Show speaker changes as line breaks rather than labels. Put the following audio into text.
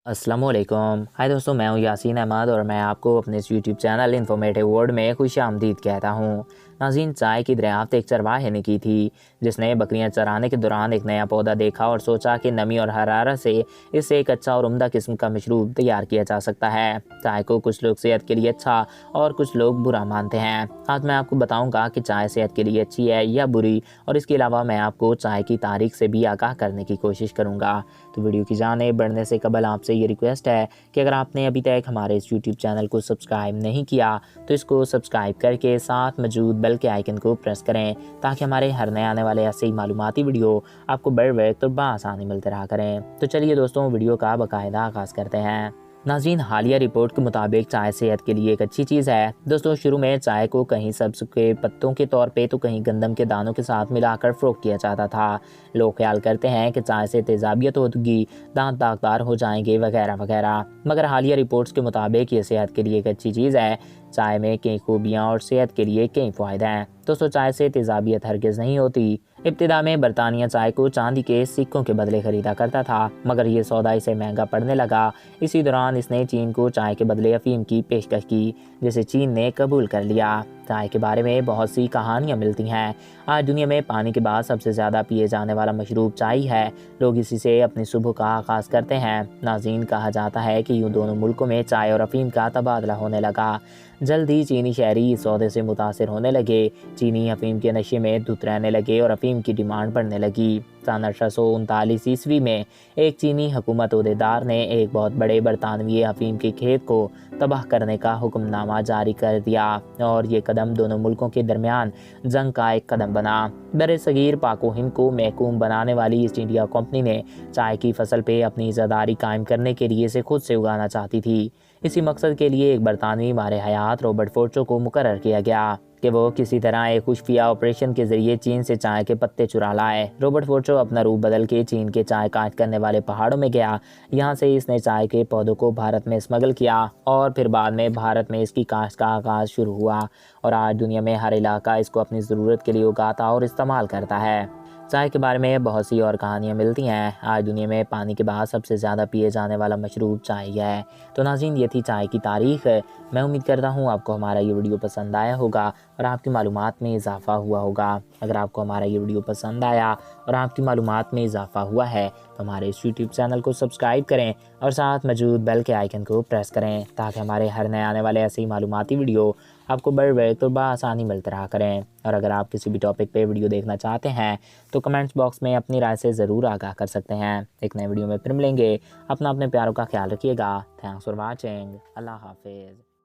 السلام علیکم. ہائی دوستوں، میں ہوں یاسین احمد اور میں آپ کو اپنے اس یوٹیوب چینل انفارمیٹیو ورلڈ میں خوش آمدید کہتا ہوں. ناظرین، چائے کی دریافت ایک چرواہے نے کی تھی جس نے بکریاں چرانے کے دوران ایک نیا پودا دیکھا اور سوچا کہ نمی اور حرارت سے اس سے ایک اچھا اور عمدہ قسم کا مشروب تیار کیا جا سکتا ہے. چائے کو کچھ لوگ صحت کے لیے اچھا اور کچھ لوگ برا مانتے ہیں. آج میں آپ کو بتاؤں گا کہ چائے صحت کے لیے اچھی ہے یا بری، اور اس کے علاوہ میں آپ کو چائے کی تاریخ سے بھی آگاہ کرنے کی کوشش کروں گا. تو ویڈیو کی جانب بڑھنے سے قبل آپ سے یہ ریکویسٹ ہے کہ اگر آپ نے ابھی تک ہمارے اس یوٹیوب چینل کو سبسکرائب نہیں کیا تو اس کو سبسکرائب کر کے ساتھ موجود بیل کے آئیکن کو پریس کریں تاکہ ہمارے ہر نئے آنے والے ایسے ہی معلوماتی ویڈیو آپ کو بر وقت اور بآسانی ملتے رہا کریں. تو چلیے دوستوں، ویڈیو کا باقاعدہ آغاز کرتے ہیں. ناظرین، حالیہ رپورٹ کے مطابق چائے صحت کے لیے ایک اچھی چیز ہے. دوستوں، شروع میں چائے کو کہیں سبز کے پتوں کے طور پہ تو کہیں گندم کے دانوں کے ساتھ ملا کر فروخت کیا جاتا تھا. لوگ خیال کرتے ہیں کہ چائے سے تیزابیت ہوگی، دانت داغدار ہو جائیں گے وغیرہ وغیرہ، مگر حالیہ رپورٹس کے مطابق یہ صحت کے لیے ایک اچھی چیز ہے. چائے میں کئی خوبیاں اور صحت کے لیے کئی فوائد ہیں. دوستوں، چائے سے تیزابیت ہرگز نہیں ہوتی. ابتدا میں برطانیہ چائے کو چاندی کے سکوں کے بدلے خریدا کرتا تھا، مگر یہ سودا اسے مہنگا پڑنے لگا. اسی دوران اس نے چین کو چائے کے بدلے افیم کی پیشکش کی، جسے چین نے قبول کر لیا. چائے کے بارے میں بہت سی کہانیاں ملتی ہیں. آج دنیا میں پانی کے بعد سب سے زیادہ پیے جانے والا مشروب چائے ہے. لوگ اسی سے اپنی صبح کا آغاز کرتے ہیں. ناظرین، کہا جاتا ہے کہ یوں دونوں ملکوں میں چائے اور افیم کا تبادلہ ہونے لگا. جلد ہی چینی شہری اس سودے سے متاثر ہونے لگے. چینی افیم کے نشے میں دھت رہنے لگے اور افیم کی ڈیمانڈ بڑھنے لگی. سن 1839 میں ایک چینی حکومت عہدیدار نے ایک بہت بڑے برطانوی افیم کے کھیت کو تباہ کرنے کا حکم نامہ جاری کر دیا، اور یہ قدم دونوں ملکوں کے درمیان جنگ کا ایک قدم بنا. برصغیر پاک و ہند کو محکوم بنانے والی ایسٹ انڈیا کمپنی نے چائے کی فصل پہ اپنی عزاداری قائم کرنے کے لیے اسے خود سے اگانا چاہتی تھی. اسی مقصد کے لیے ایک برطانوی ماہر حیات رابرٹ فورچو کو مقرر کیا گیا کہ وہ کسی طرح ایک خفیہ آپریشن کے ذریعے چین سے چائے کے پتے چرا لائے. رابرٹ فورچو اپنا روپ بدل کے چین کے چائے کاشت کرنے والے پہاڑوں میں گیا. یہاں سے اس نے چائے کے پودوں کو بھارت میں اسمگل کیا، اور پھر بعد میں بھارت میں اس کی کاشت کا آغاز شروع ہوا، اور آج دنیا میں ہر علاقہ اس کو اپنی ضرورت کے لیے اگاتا اور استعمال کرتا ہے. چائے کے بارے میں بہت سی اور کہانیاں ملتی ہیں. آج دنیا میں پانی کے بعد سب سے زیادہ پیے جانے والا مشروب چائے ہے. تو ناظرین، یہ تھی چائے کی تاریخ. میں امید کرتا ہوں آپ کو ہمارا یہ ویڈیو پسند آیا ہوگا اور آپ کی معلومات میں اضافہ ہوا ہوگا. اگر آپ کو ہمارا یہ ویڈیو پسند آیا اور آپ کی معلومات میں اضافہ ہوا ہے تو ہمارے اس یوٹیوب چینل کو سبسکرائب کریں اور ساتھ موجود بیل کے آئیکن کو پریس کریں تاکہ ہمارے ہر نئے آنے والے ایسے ہی معلوماتی ویڈیو آپ کو بر وقت اور بآسانی ملتے رہا کریں. اور اگر آپ کسی بھی ٹاپک پہ ویڈیو دیکھنا چاہتے ہیں تو کمنٹس باکس میں اپنی رائے سے ضرور آگاہ کر سکتے ہیں. ایک نئے ویڈیو میں پھر ملیں گے. اپنے پیاروں کا خیال رکھیے گا. Thanks for watching. اللہ حافظ.